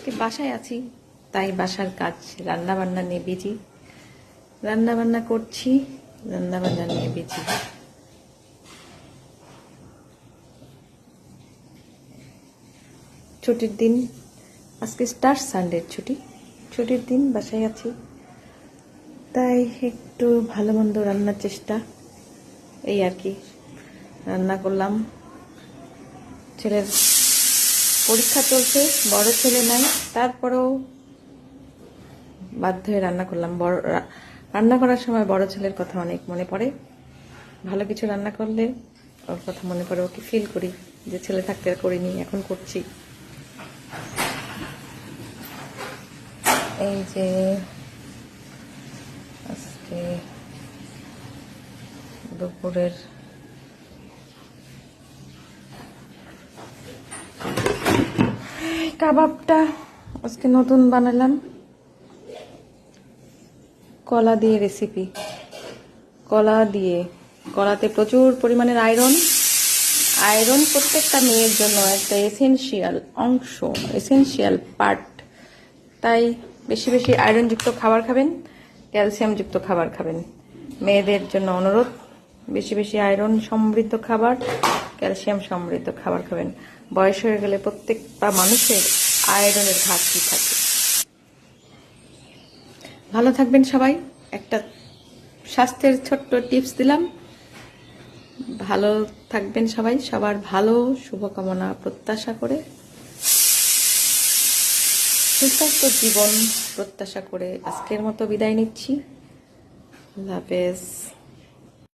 আজকে বাসায় আছি, তাই বাসার কাজ রান্না বান্না নিয়ে বিজি। রান্না বান্না করছি, রান্না বান্না নিয়ে বিজি। ছুটির দিন, আজকে স্টার সানডের ছুটির দিন বাসায় আছি, তাই একটু ভালো মন্দ রান্নার চেষ্টা, এই আর কি। রান্না করলাম। ছেলের পরীক্ষা চলছে, বড় ছেলে নাই, তারপরেও বাধ্য হয়ে রান্না করলাম। রান্না করার সময় বড় ছেলের কথা অনেক মনে পড়ে। ভালো কিছু রান্না করলে ওর কথা মনে পড়ে, ওকে ফিল করি যে ছেলে থাকতে আর করিনি, এখন করছি। এই যে আজকে দুপুরের কাবাবটা আজকে নতুন বানালাম, কলা দিয়ে রেসিপি। কলাতে প্রচুর পরিমাণের আয়রন প্রত্যেকটা মেয়ের জন্য একটা এসেনশিয়াল অংশ, এসেনশিয়াল পার্ট। তাই বেশি বেশি আয়রনযুক্ত খাবার খাবেন, ক্যালসিয়ামযুক্ত খাবার খাবেন। মেয়েদের জন্য অনুরোধ, বেশি বেশি আয়রন সমৃদ্ধ খাবার, ক্যালসিয়াম সমৃদ্ধ খাবার খাবেন। বয়স হয়ে গেলে প্রত্যেকটা মানুষের আয়রনের ঘাটতি থাকে। ভালো থাকবেন সবাই। একটা স্বাস্থ্যের ছোট্ট টিপস দিলাম। ভালো থাকবেন সবাই, সবার ভালো শুভকামনা প্রত্যাশা করে, সুস্বাস্থ্য জীবন প্রত্যাশা করে আজকের মতো বিদায় নিচ্ছি। আল্লাহ হাফেজ।